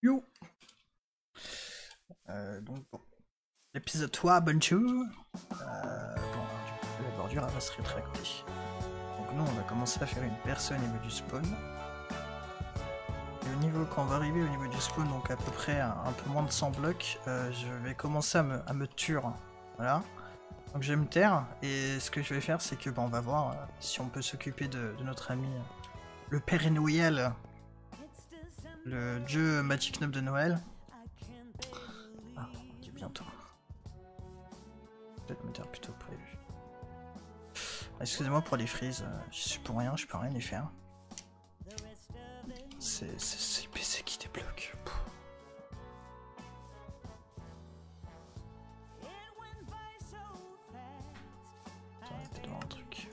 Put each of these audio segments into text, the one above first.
Yo. Donc bon. L'épisode 3, bonjour. Bon, la bordure elle va se rétracter. Donc nous on va commencer à faire une personne au niveau du spawn. Et au niveau, quand on va arriver au niveau du spawn, donc à peu près un peu moins de 100 blocs, je vais commencer à me tuer. Voilà. Donc je vais me taire et ce que je vais faire c'est que on va voir si on peut s'occuper de notre ami le Père Noël, le dieu Magic Knob de Noël. Ah, ok, bientôt. Peut-être me taire plutôt prévu. Excusez-moi pour les frises, je suis pour rien, je peux rien y faire. C'est le PC qui débloque. Attends, il peut y avoir un truc.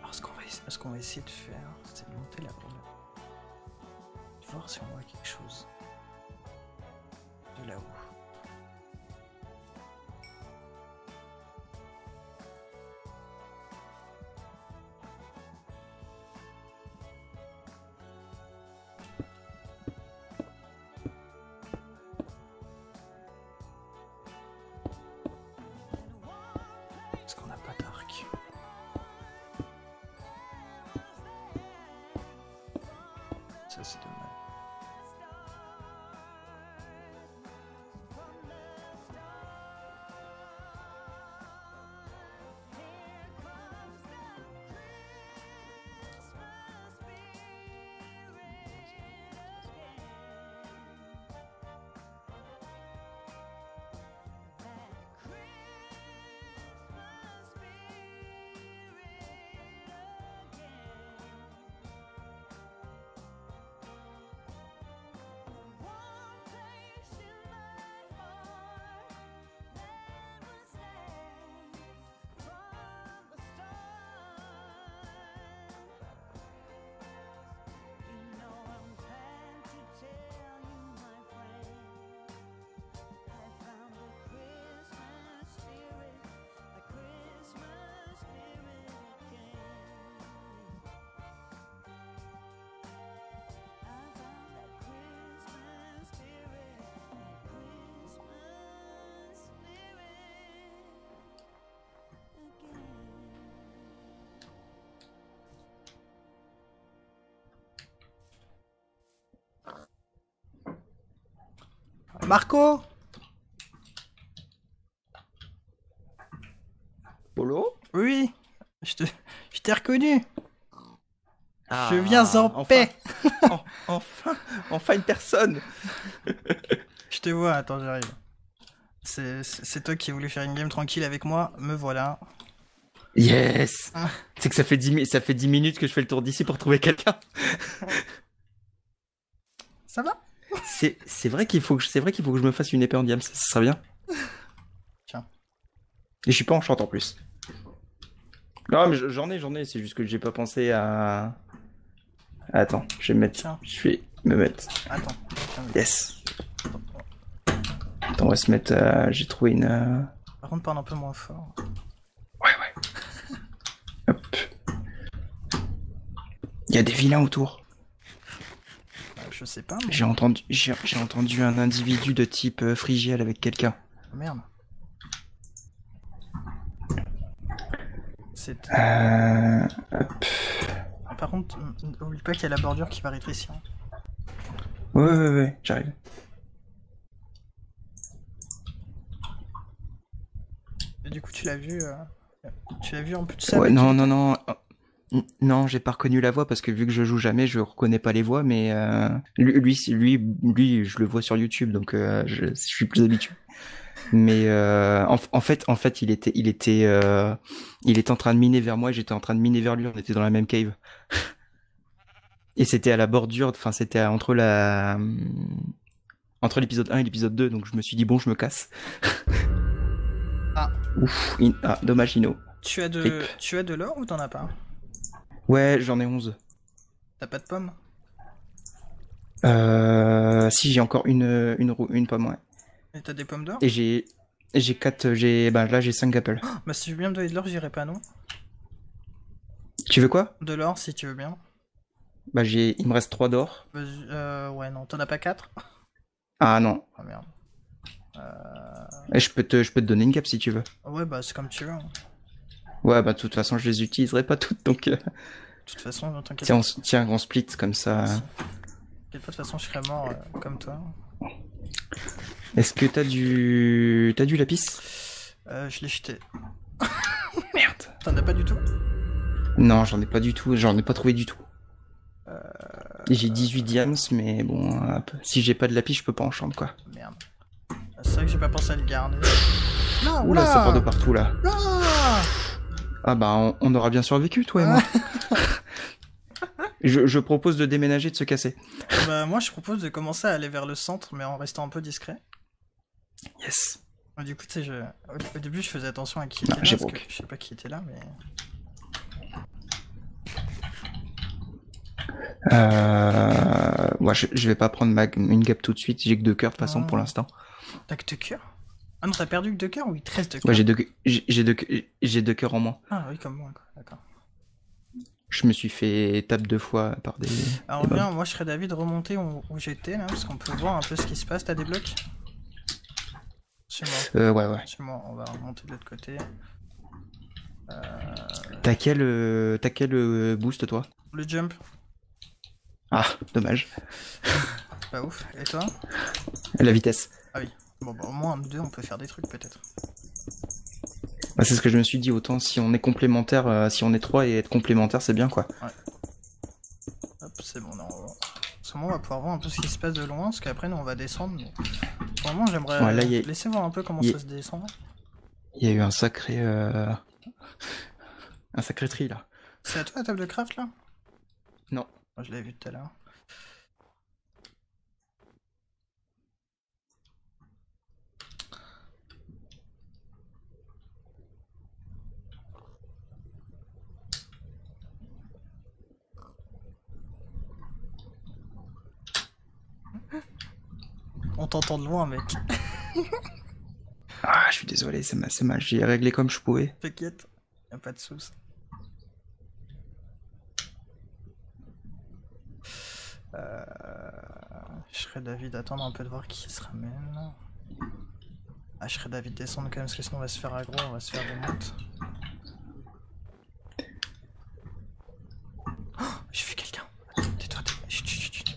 Alors ce qu'on va essayer de faire, c'est de monter la boule. De voir si on voit quelque chose. De là-haut. Est-ce qu'on n'a pas d'arc? Ça c'est dommage. Marco? Polo? Oui, je t'ai reconnu. Ah, Je viens en enfin, paix. enfin une personne. Je te vois, attends, j'arrive. C'est toi qui as voulu faire une game tranquille avec moi, me voilà. Yes. Ah, C'est que ça fait 10 minutes que je fais le tour d'ici pour trouver quelqu'un. ça va? C'est vrai qu'il faut que je me fasse une épée en diamant, ça serait bien. Tiens. Et je suis pas en short en plus. Non mais j'en ai, c'est juste que j'ai pas pensé à... Attends, je vais me mettre... Tiens. Je vais me mettre... Attends. Tiens, Yes. Attends, on va se mettre... J'ai trouvé une... Par contre, parle un peu moins fort. Ouais. Hop. Il y a des vilains autour. Je sais pas, mais... J'ai entendu un individu de type Phrygiel avec quelqu'un. Oh, merde. C'est... Hop. Par contre, oublie pas qu'il y a la bordure qui va rétrécir. Ouais, j'arrive. Et du coup, tu l'as vu... Tu l'as vu en plus de ça Ouais, avec non, qui- non, non. Non, j'ai pas reconnu la voix parce que vu que je joue jamais, je reconnais pas les voix, mais lui, je le vois sur YouTube, donc je suis plus habitué. Mais en fait, il était en train de miner vers moi, et j'étais en train de miner vers lui. On était dans la même cave, et c'était à la bordure. Enfin, c'était entre l'épisode 1 et l'épisode 2, donc je me suis dit bon, je me casse. Ah. Ouf, dommage, Ino. Tu as Rip. de l'or ou t'en as pas? Ouais, j'en ai 11. T'as pas de pommes? Si j'ai encore une pomme, ouais. Et t'as des pommes d'or? Et là j'ai 5 apples. Bah si tu veux bien me donner de l'or, j'irai pas, non? Tu veux quoi? De l'or, si tu veux bien. Bah il me reste 3 d'or. Ouais, non. T'en as pas 4? Ah non. Oh merde. Et je peux te donner une cape si tu veux. Ouais, bah c'est comme tu veux. Hein. Ouais, bah de toute façon je les utiliserai pas toutes, donc De toute façon, t'inquiète tiens, pas. tiens, on split comme ça. T'inquiète pas, de toute façon, je serais mort comme toi. Est-ce que t'as du lapis? Je l'ai jeté. Merde. T'en as pas du tout? Non, j'en ai pas du tout, j'en ai pas trouvé du tout. Et j'ai 18 diams, mais bon, si j'ai pas de lapis, je peux pas en chambre, quoi. Merde. C'est vrai que j'ai pas pensé à le garder. Non, Oula, ça part de partout, là. Ah Ah bah, on aura bien survécu, toi et moi. Je propose de déménager, de se casser. Bah moi je propose de commencer à aller vers le centre mais en restant un peu discret. Yes. Du coup tu sais au début je faisais attention à qui était là j'ai parce que broke. je sais pas qui était là mais... Moi, je vais pas prendre une gap tout de suite, j'ai que 2 cœurs de toute façon pour l'instant. T'as que 2 cœurs? Ah non t'as perdu que 2 cœurs ou il te reste 2 cœurs? Ouais, j'ai deux cœurs en moins. Ah oui comme moi quoi, d'accord. Je me suis fait tape 2 fois par des... Alors des viens, mobs. moi je serais d'avis de remonter où j'étais là parce qu'on peut voir un peu ce qui se passe, t'as des blocs? Suis-moi. Ouais. Suis-moi, on va remonter de l'autre côté. T'as quel boost, toi? Le jump, Ah, dommage. pas ouf. Et toi? La vitesse. Ah oui. Bon bah au moins nous deux on peut faire des trucs peut-être. Bah, c'est ce que je me suis dit, autant si on est complémentaire, si on est 3 et être complémentaire, c'est bien, quoi. Hop, c'est bon, non. En ce moment, on va pouvoir voir un peu ce qui se passe de loin, parce qu'après, nous, on va descendre. Mais... Pour le moment, j'aimerais Ouais, là, laisser voir un peu comment ça se descend. Il y a eu un sacré tri, là. C'est à toi la table de craft, là? Non. Moi, je l'avais vu tout à l'heure. On t'entend de loin, mec. Ah, je suis désolé, c'est mal. J'ai réglé comme je pouvais. T'inquiète, y'a pas de soucis. Je serais d'avis d'attendre un peu de voir qui se ramène. Ah, je serais d'avis de descendre quand même, parce que sinon on va se faire aggro, on va se faire des montes. Oh, j'ai vu quelqu'un. Tais-toi, chut, chut, chut.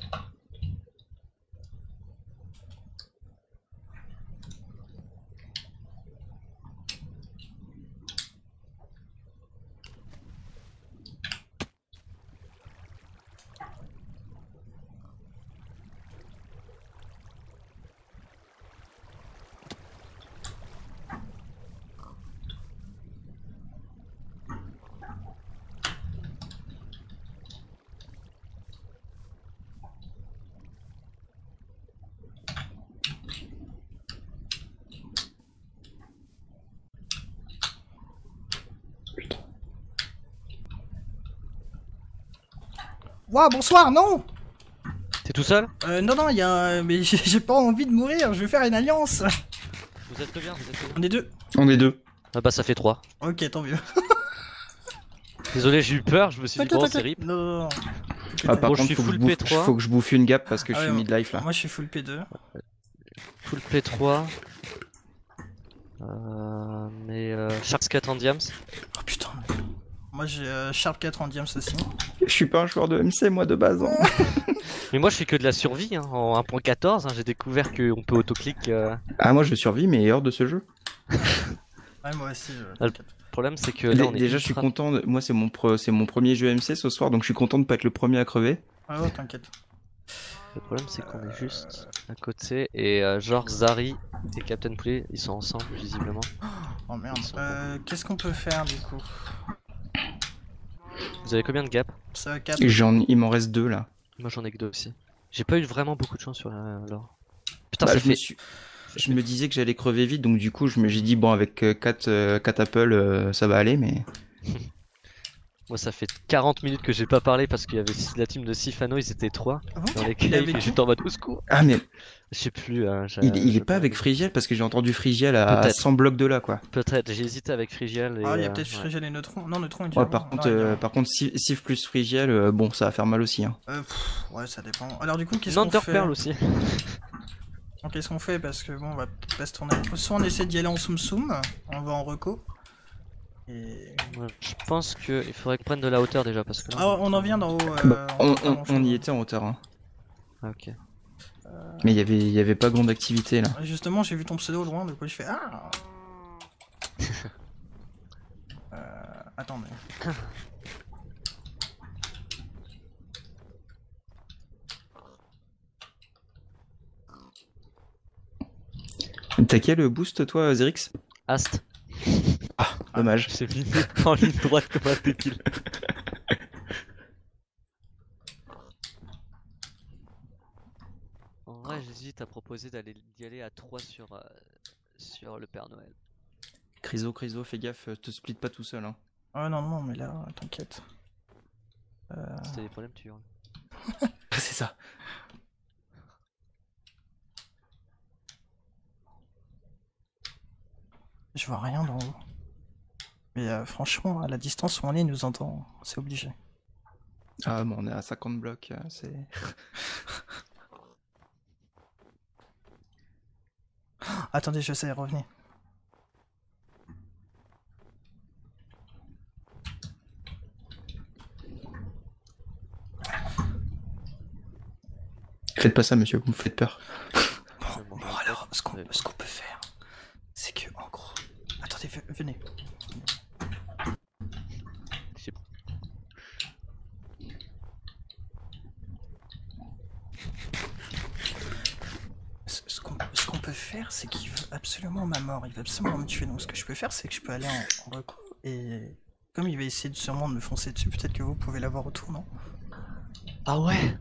Ouah, bonsoir, non. T'es tout seul? Non, non, il y a... Mais j'ai pas envie de mourir, je vais faire une alliance. Vous êtes combien? On est deux. On est deux. Ah bah ça fait 3. Ok, tant mieux. Désolé, j'ai eu peur, je me suis dit bon c'est rip. Non, non, non. Ah, par Bon, je contre, suis faut que full je bouffe, P3. faut que je bouffe une gap parce que Ah je ouais, suis ouais. mid-life là. Moi, je suis full P2. Full P3. Sharks 4 en diams. Oh putain. Moi, j'ai Sharp 4 en diams aussi. Je suis pas un joueur de MC moi de base. Hein. Mais moi je fais que de la survie, hein. En 1.14, hein, j'ai découvert qu'on peut autoclick. Ah moi je survis mais hors de ce jeu. Ouais, moi aussi. Le problème c'est que là on est Déjà je suis ultra- content, moi c'est mon premier jeu MC ce soir donc je suis content de pas être le premier à crever. Ah ouais, t'inquiète. Le problème c'est qu'on est juste à côté et genre Zari et Captain Poulet ils sont ensemble visiblement. Oh merde. Qu'est-ce qu'on peut faire du coup? Vous avez combien de gaps? Ça va 4. Il m'en reste 2 là. Moi j'en ai que 2 aussi. J'ai pas eu vraiment beaucoup de chance sur l'or. Putain Bah, ça je me fait... suis- Je me disais que j'allais crever vite donc du coup j'ai dit bon avec 4 apples ça va aller mais... Moi ça fait 40 minutes que j'ai pas parlé parce qu'il y avait la team de Sifano, ils étaient 3 Ah bon? dans les Il est caves avec et qui? j'étais en mode au secours. Ah mais Je sais plus. il est pas avec Frigiel parce que j'ai entendu Frigiel à Peut-être. 100 blocs de là quoi. Peut-être, j'ai hésité avec Frigiel et... Ah, il y a peut-être ouais. Frigel et Neutron. Non, Neutron, il est Ouais déjà par bon. Non, contre Sif plus Frigiel bon ça va faire mal aussi hein. ouais, ça dépend. Alors, du coup, qu'est-ce qu'on fait? Nanterpearl aussi. Donc, qu'est-ce qu'on fait? Parce que bon, on va peut-être pas se tourner. Soit on essaie d'y aller en soum-soum, on va en reco. Et... Ouais, je pense qu'il faudrait qu'on prenne de la hauteur déjà parce que là... Ah, on en vient d'en haut. Bah, on peut pas grand-chose. on y était en hauteur hein. Ah, ok. Mais il y avait pas grande activité là. Justement, j'ai vu ton pseudo au loin, de quoi je fais ah. Attends, mais... T'as quel boost toi Zerix? Ast. Ah dommage. J'ai mis en ligne droite comme un débile. En vrai, j'hésite à proposer d'y aller à 3 sur le Père Noël. Criso, fais gaffe, te split pas tout seul hein. Ah non, non, mais là, t'inquiète. Si t'as des problèmes, tu hurles. C'est ça. Je vois rien d'en haut. Mais franchement, à la distance où on est, il nous entend. C'est obligé. Ah bon on est à 50 blocs, c'est... Attendez, je sais, revenez. Faites pas ça monsieur, vous me faites peur. Bon, alors, ce qu'on peut faire, c'est que, en gros... Attendez, venez. J'ai- Ce qu'on peut faire, c'est qu'il veut absolument ma mort, il veut absolument me tuer. Donc ce que je peux faire, c'est que je peux aller en recours et comme il va essayer sûrement de me foncer dessus, peut-être que vous pouvez l'avoir autour, non? Ah ouais.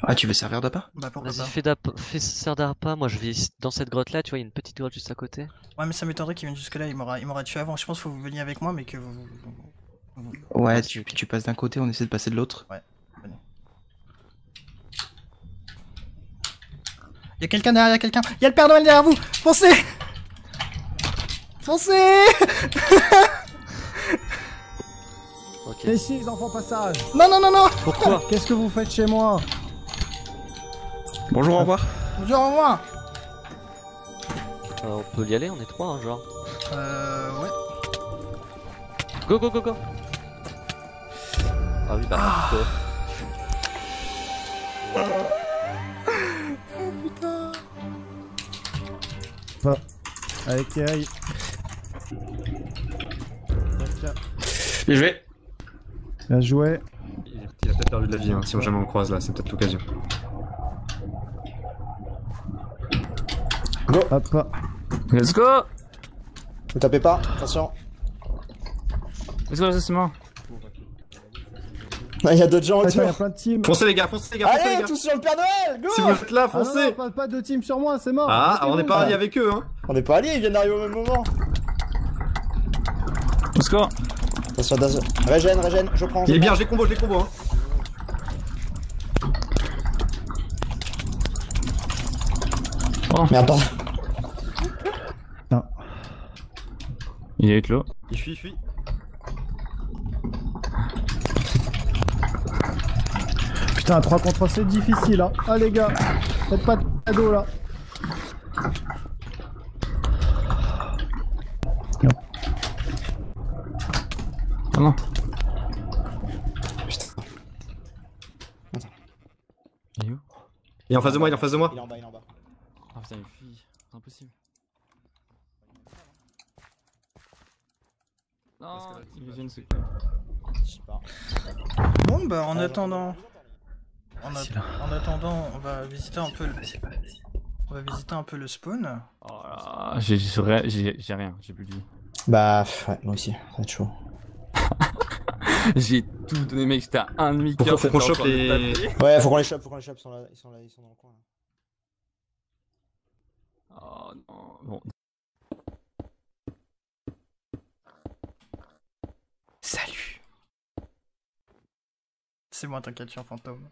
Ah tu veux servir d'appât? Bah pourquoi Vas-y, pas. fais serre d'appât. Moi, je vais dans cette grotte là. Tu vois, il y a une petite grotte juste à côté. Ouais, mais ça m'étonnerait qu'il vienne jusque là, il m'aura tué avant. Je pense qu'il faut que vous veniez avec moi, mais que vous... Ouais, Ah, tu passes d'un côté, on essaie de passer de l'autre. Ouais, venez. Y'a quelqu'un derrière, y'a quelqu'un. Y'a le Père Noël derrière vous. Foncez. Foncez. Ok. Ici, les enfants passage. Non, non, non, non. Pourquoi? Qu'est-ce que vous faites chez moi? Bonjour, au revoir. Bonjour, au revoir. On peut y aller, on est 3 hein, genre. Ouais. Go go go go. Ah oui bah go. Pas. Avec Kerry. Bien joué. Bien joué. Il a peut-être perdu de la vie, hein. Si jamais on croise là, c'est peut-être l'occasion. Hop. Let's go! Ne tapez pas, attention. Let's go, doucement. Il y a d'autres gens Attends, il y autour. a plein de teams. Foncez les gars, foncez les gars, foncez les Allez, gars! tous sur le Père Noël, go! Si vous êtes là, Ah non, foncez! non, pas de team sur moi, c'est mort. Ah, alors on n'est pas Arrêtez-vous. alliés avec eux, hein! On n'est pas alliés, ils viennent d'arriver au même moment. Let's go! Attention, attention. Régène, je prends. Il est bien, j'ai combo, hein! Oh, Merde, pardon. il est clos. Il fuit. Putain, 3 contre 3, c'est difficile, hein. Ah, les gars, faites pas de cadeau, là. Oh non. Il est où? Il est en face de moi, il est en face de moi. Il est en bas, il est en bas. Ah putain, il fuit. C'est impossible. Non, il vient de se Je sais pas. Bon bah en Ah, attendant, Facile, hein. en attendant, on va visiter un peu le spawn. Oh là, j'ai rien, j'ai plus de vie. Bah, ouais, moi aussi, ça va être chaud. J'ai tout donné, mec, j'étais à un demi-cœur. Faut qu'on chope les... Ouais, faut qu'on les chope, ils sont là, ils sont dans le coin. Là. Oh non, bon. Salut. C'est moi, t'inquiète, je suis un fantôme.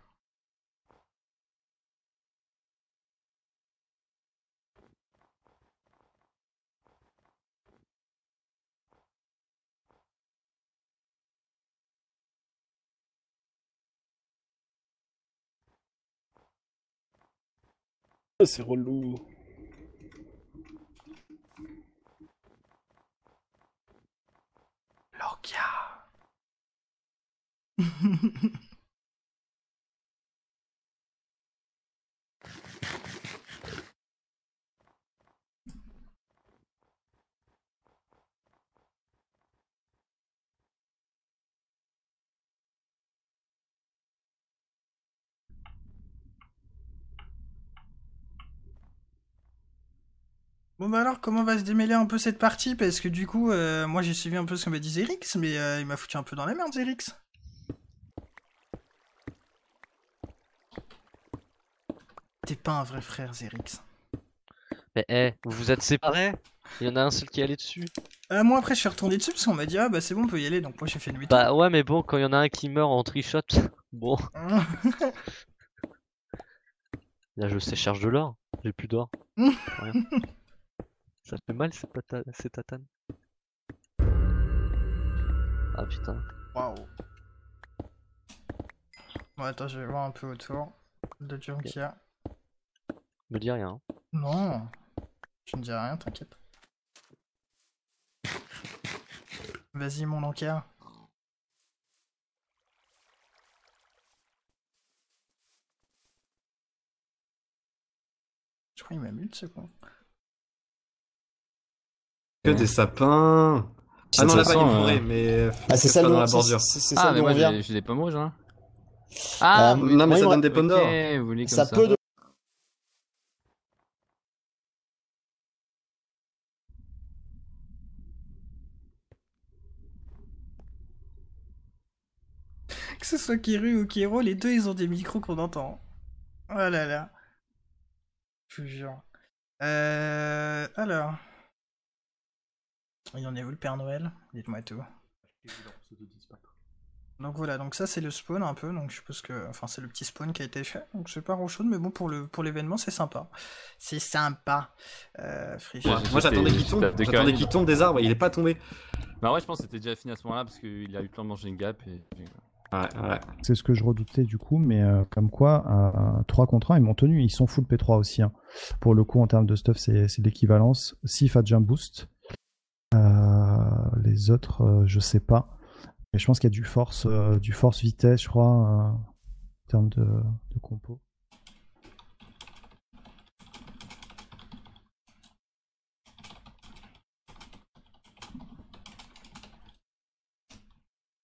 C'est relou. Lokia. Bon bah alors, comment va se démêler un peu cette partie? Parce que du coup, moi j'ai suivi un peu ce que m'a dit Zerix, mais il m'a foutu un peu dans la merde, Zerix. T'es pas un vrai frère, Zerix. Mais vous vous êtes séparés? Il y en a un seul qui est allé dessus. Moi après je suis retourné dessus parce qu'on m'a dit ah bah c'est bon on peut y aller, donc moi j'ai fait demi-tour. Bah ouais, mais bon, quand il y en a un qui meurt en trichot, bon, là je sais charge de l'or, j'ai plus d'or. Rien. Ça fait mal ces tatanes. Ah putain. Waouh. Bon attends, je vais voir un peu autour de gens qu'il y a. Me dis rien. Hein. Non, je ne dis rien, t'inquiète. Vas-y mon Lanka. Je crois qu'il m'a mute ce con. Que des sapins. Ah non, là-bas il y a une forêt, mais... Ah, c'est ça pas le dans la nom, bordure. c'est Ah, ça mais d'où moi on vient. j'ai des pommes rouges, hein. Ah, Non, mais ça oui, donne des pommes d'or. ok, vous voulez comme Ça peut de... Que ce soit Kiru ou Kiro, les deux ils ont des micros qu'on entend. Oh là là. Je vous jure. Alors. Il en est où le Père Noël? Dites-moi tout. Donc voilà, donc ça c'est le spawn un peu, donc je suppose que... Enfin c'est le petit spawn qui a été fait, donc c'est pas grand chose, mais bon pour l'événement c'est sympa. C'est sympa. Friche. Ouais. Moi j'attendais qu'il tombe, J'étais j'attendais qu'il tombe des arbres, il est pas tombé. Bah ouais, je pense que c'était déjà fini à ce moment-là parce qu'il a eu le temps de manger une gap et... Ouais. C'est ce que je redoutais du coup, mais comme quoi, 3 contre 1, ils m'ont tenu. Ils sont full P3 aussi. Hein. Pour le coup, en termes de stuff, c'est l'équivalence. Sif a déjà un boost. Les autres, je sais pas. Mais je pense qu'il y a du force vitesse, je crois, en termes de compo.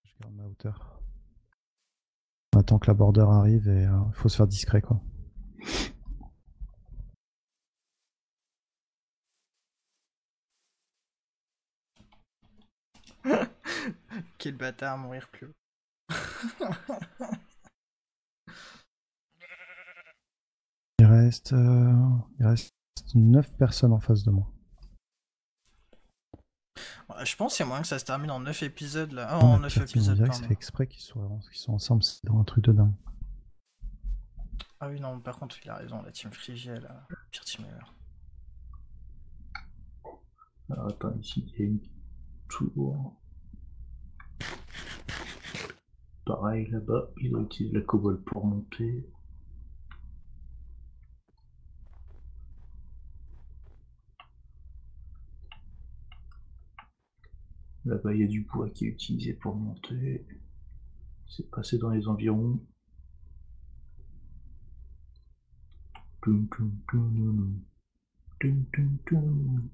Je garde ma hauteur. On attend que la border arrive et il faut se faire discret, quoi. Quel bâtard, mourir plus haut. Il reste 9 personnes en face de moi. Ouais, je pense qu'il y a moyen que ça se termine en 9 épisodes là. Oh, On en a 9 pire team, on épisodes, dirait que c'est pardon. fait exprès qu'ils soient ensemble, c'est dans un truc de dingue. Ah oui, non, par contre, il a raison, la team Frigiel, pire team ever. Alors, attends, ici, il y a une tour. Pareil, là-bas, il doit utiliser la cobble pour monter. Là-bas, il y a du bois qui est utilisé pour monter. C'est passé dans les environs. Toum, toum, toum, toum, toum, toum.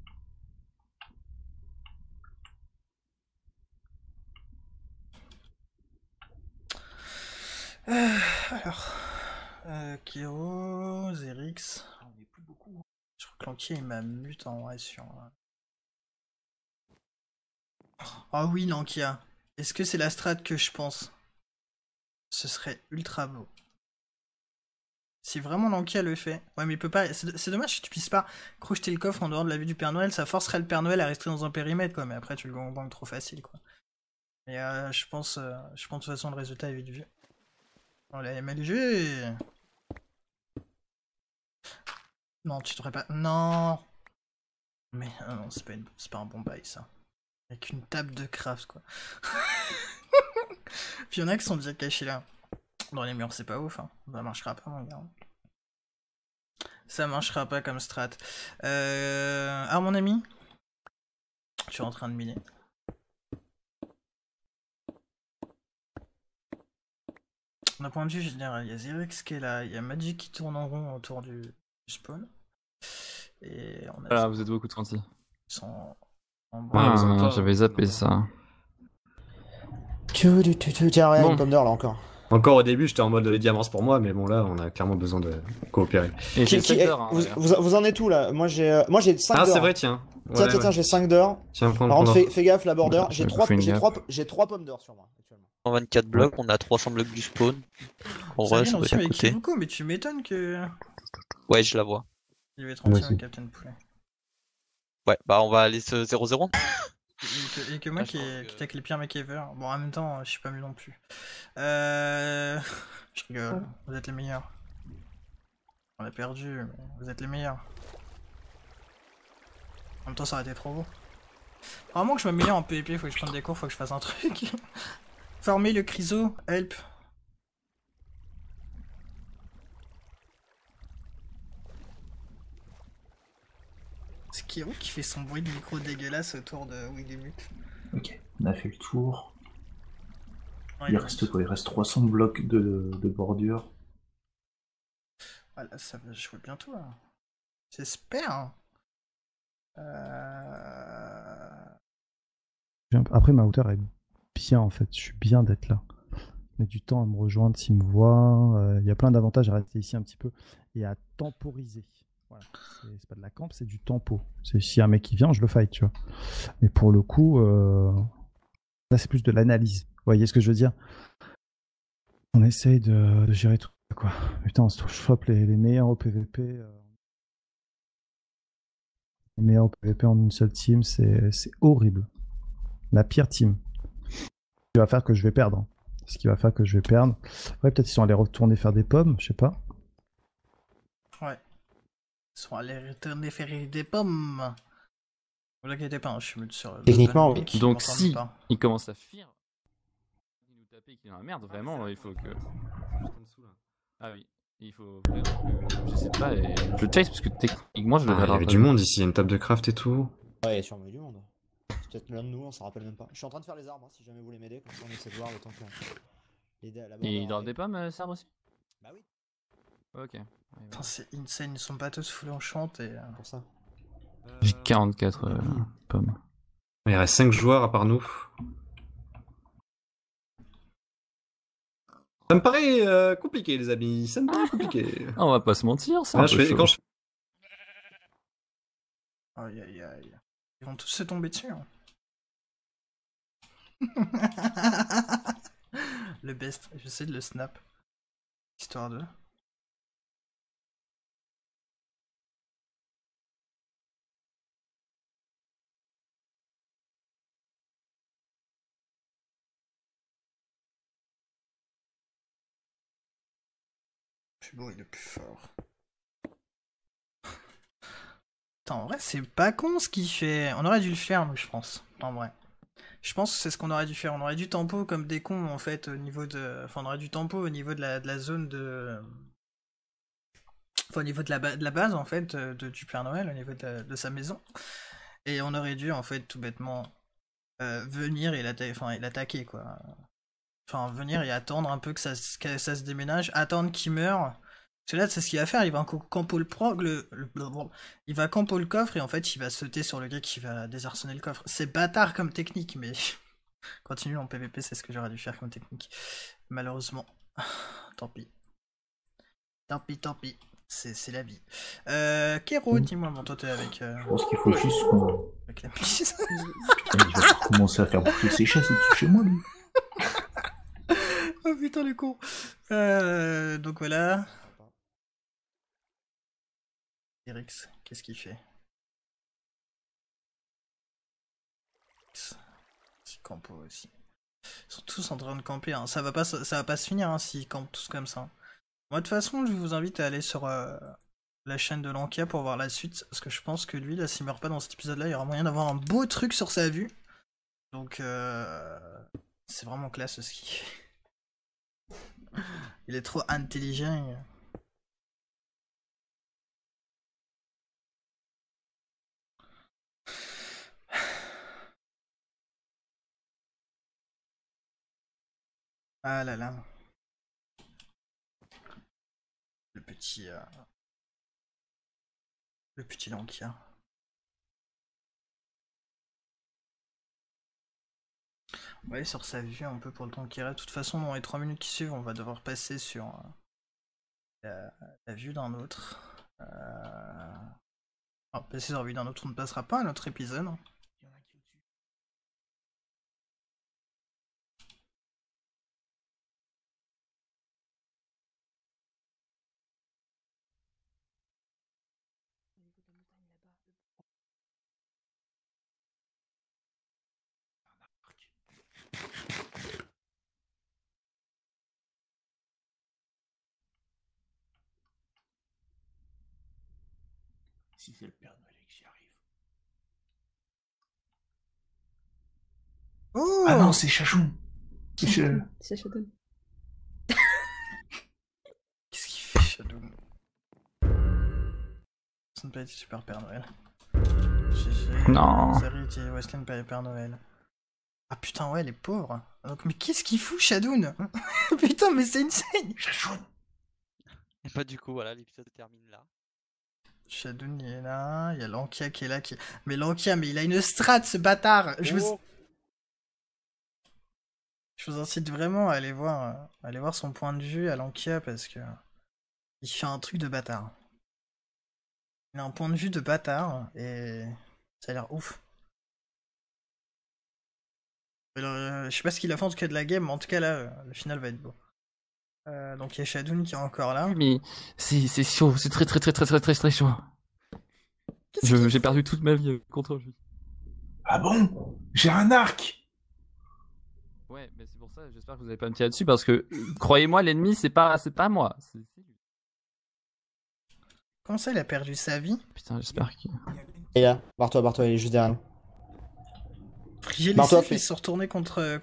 Alors, Kiro, Zerix. On est plus beaucoup. Je crois que l'entier il m'a mute en vrai sur. Ah oui, Lankia. Est-ce que c'est la strat que je pense? Ce serait ultra beau. Si vraiment Lankia le fait. Ouais, mais il peut pas. C'est dommage que tu puisses pas crocheter le coffre en dehors de la vue du Père Noël. Ça forcerait le Père Noël à rester dans un périmètre, quoi. Mais après, tu le gangbangs trop facile, quoi. Mais je pense de toute façon, le résultat est vite vu. On l'a MLG. Non, tu devrais pas. Non. Mais non, c'est pas un bon bail, ça. Avec une table de craft, quoi. Puis il y en a qui sont déjà cachés là. Dans les murs, c'est pas ouf, hein. Ça marchera pas, mon gars. Ça marchera pas comme strat. Ah, mon ami, je suis en train de miner. D'un point de vue général, il y a Zerix qui est là, il y a Magic qui tourne en rond autour du spawn. Et on a. Ah, vous êtes beaucoup de Fanti. Ils sont en Ah, J'avais zappé ça. Tiens, regarde, Bon. une pomme d'or là encore. Encore au début, j'étais en mode les diamants pour moi, mais bon là, on a clairement besoin de coopérer. Et j'ai Qui- 7 eh, heures. Hein, vous, d'ailleurs. vous en êtes où là? Moi j'ai 5 Ah, d'or. c'est vrai, tiens. Tiens, Ouais, tiens, ouais. j'ai 5 d'or. Tiens, prends, Par contre, prends. fais gaffe, la border. J'ai J'avais 3 bouffé une j'ai 3 pommes d'or sur moi actuellement. 124 blocs, on a 300 blocs du spawn. En vrai, ça doit être à avec côté. Kivuko, mais tu m'étonnes que. Ouais, je la vois. Il va être Moi entier aussi. un Captain Poulet. Ouais, bah on va aller se 0-0. Et que moi Ah, je qui pense que- attaque les pires mecs ever. Bon, en même temps, je suis pas mieux non plus. Je rigole, vous êtes les meilleurs. On a perdu, mais vous êtes les meilleurs. En même temps, ça aurait été trop beau. Vraiment que je m'améliore en PvP, faut que je prenne des cours, faut que je fasse un truc. Former le Chryso, help. C'est Kiro qui fait son bruit de micro dégueulasse autour de Willy Mute. Ok, on a fait le tour. Ouais, Il reste quoi? Il reste 300 blocs de bordure. Voilà, ça va jouer bientôt là. J'espère. Après, ma hauteur est bien en fait. Je suis bien d'être là. Mais du temps à me rejoindre s'il me voit. Il y a plein d'avantages à rester ici un petit peu et à temporiser. Voilà. C'est pas de la camp, c'est du tempo. C'est si un mec qui vient, je le fight, tu vois. Mais pour le coup, là c'est plus de l'analyse. Vous voyez ce que je veux dire? On essaye de gérer tout ça, quoi. Putain, on se chope les meilleurs au PVP. Les meilleurs au PVP en une seule team, c'est horrible. La pire team. Ce qui va faire que je vais perdre. Hein. Ce qui va faire que je vais perdre. Après, peut-être ils sont allés retourner faire des pommes, je sais pas. Ouais. Ils sont allés retourner faire des pommes. Vous inquiétez pas, hein, je suis mis sur le. Techniquement, Dynamique, Donc ils m'entendent si pas. il commence à fuir, il nous taper qu'il est dans la merde, vraiment, il faut que... Juste en dessous là. Ah oui, il faut vraiment que j'essaie de pas et je le chase parce que techniquement je Ah, devrais il y avait du monde ici, il y a une table de craft et tout. Ouais, il y a sûrement eu du monde. C'est peut-être l'un de nous, on s'en rappelle même pas. Je suis en train de faire les arbres, hein, si jamais vous voulez m'aider, comme ça on essaie de voir le temps que l'aider à la border Et il dort arrive. des pommes, Sarbre aussi? Bah oui, Ok. Ouais, Putain, c'est insane, ils sont pas tous full enchant et. pour ça. J'ai 44 pommes. Il reste 5 joueurs à part nous. Ça me paraît compliqué, les amis. Ça me paraît compliqué. Ah, on va pas se mentir, c'est Ah, un peu chaud. quand je Aïe aïe aïe. Ils vont tous se tomber dessus. Hein. Le best, j'essaie de le snap. Histoire de. Le plus beau et le plus fort. Putain, en vrai, c'est pas con ce qu'il fait. On aurait dû le faire, nous, je pense. En vrai. Je pense que c'est ce qu'on aurait dû faire. On aurait dû tempo comme des cons, en fait, au niveau de... Enfin, on aurait dû tempo au niveau de la zone de... Enfin, au niveau de la base, en fait, du Père Noël, au niveau de sa maison. Et on aurait dû, en fait, tout bêtement, venir et l'attaquer, quoi. Enfin, venir et attendre un peu que ça se déménage, attendre qu'il meure. Parce que là, c'est ce qu'il va faire, il va campo il va campo le coffre et en fait, il va sauter sur le gars qui va désarçonner le coffre. C'est bâtard comme technique, mais... Continue en PVP, c'est ce que j'aurais dû faire comme technique. Malheureusement. Tant pis. Tant pis. C'est la vie. Kero, dis-moi, bon, toi t'es avec... Je pense qu'il faut juste qu'on... avec la police. Putain, il va commencer à faire bouger ses chaises au-dessus de chez moi, lui. Oh putain, le con. Donc voilà. Erix, qu'est-ce qu'il fait? Si campo aussi. Ils sont tous en train de camper, hein. Ça va pas se finir hein, s'ils campent tous comme ça. Moi de toute façon, je vous invite à aller sur la chaîne de Lankia pour voir la suite. Parce que je pense que lui, là, s'il meurt pas dans cet épisode-là, il y aura moyen d'avoir un beau truc sur sa vue. Donc c'est vraiment classe ce qu'il fait. Il est trop intelligent. Ah là là. Le petit Lankia. On va aller sur sa vue un peu pour le temps qui reste. De toute façon, dans les 3 minutes qui suivent, on va devoir passer sur la vue d'un autre. Passer sur la vue d'un autre, on ne passera pas à notre épisode. Si c'est le Père Noël que j'y arrive. Oh ah non, c'est Chachoun. C'est Shadow. Qu'est-ce qu'il fait, Shadow? Ça ne peut être super Père Noël. Non. Zari, Wesley Père Noël. Ah putain, ouais, les pauvres. Donc, mais qu'est-ce qu'il fout, Shadoun? Putain, mais c'est insane! Chachoun. Et bah du coup voilà, l'épisode se termine là. Shadoun il est là, il y a Lankia qui est là. Mais Lankia, mais il a une strat ce bâtard! Je vous incite vraiment à aller voir son point de vue à Lankia parce que il fait un truc de bâtard. Il a un point de vue de bâtard et ça a l'air ouf. Alors, je sais pas ce qu'il a fait en tout cas de la game, mais en tout cas là, le final va être beau. Donc il y a Shadoun qui est encore là. Mais c'est chaud, c'est très chaud. J'ai perdu toute ma vie contre lui. Ah bon? J'ai un arc. Ouais, mais c'est pour ça, j'espère que vous avez pas me tirer dessus parce que croyez-moi, l'ennemi c'est pas moi. C'est lui. Comment ça il a perdu sa vie? Putain, j'espère qu'il. Et là, barre-toi, il est juste derrière nous. Frigel Barre-toi, ils se sont retournés contre...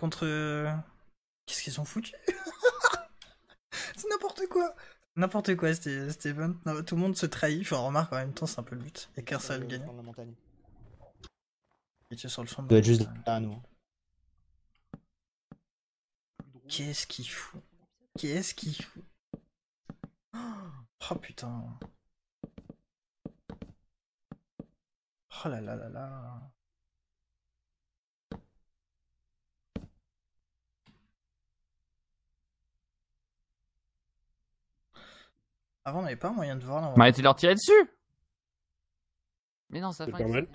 Qu'est-ce qu'ils ont foutu? C'est n'importe quoi. N'importe quoi, Steven. Non, tout le monde se trahit. Enfin, remarque en même temps, c'est un peu le but. Et qu'un seul gagne. Il est sur le fond de Il doit être juste derrière nous. Qu'est-ce qu'il fout? Qu'est-ce qu'il fout? Oh putain. Oh là là là là. Avant, on n'avait pas moyen de voir là. Mais arrêtez de leur tirer dessus! Mais non, ça C'est va. pas mal.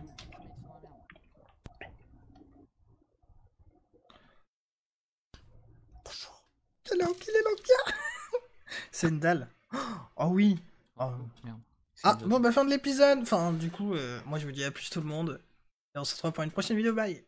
Il est Lankia. C'est une dalle. Oh oui. Oh. Merde. Ah bon bah fin de l'épisode. Enfin du coup moi je vous dis à plus tout le monde. Et on se retrouve pour une prochaine vidéo. Bye.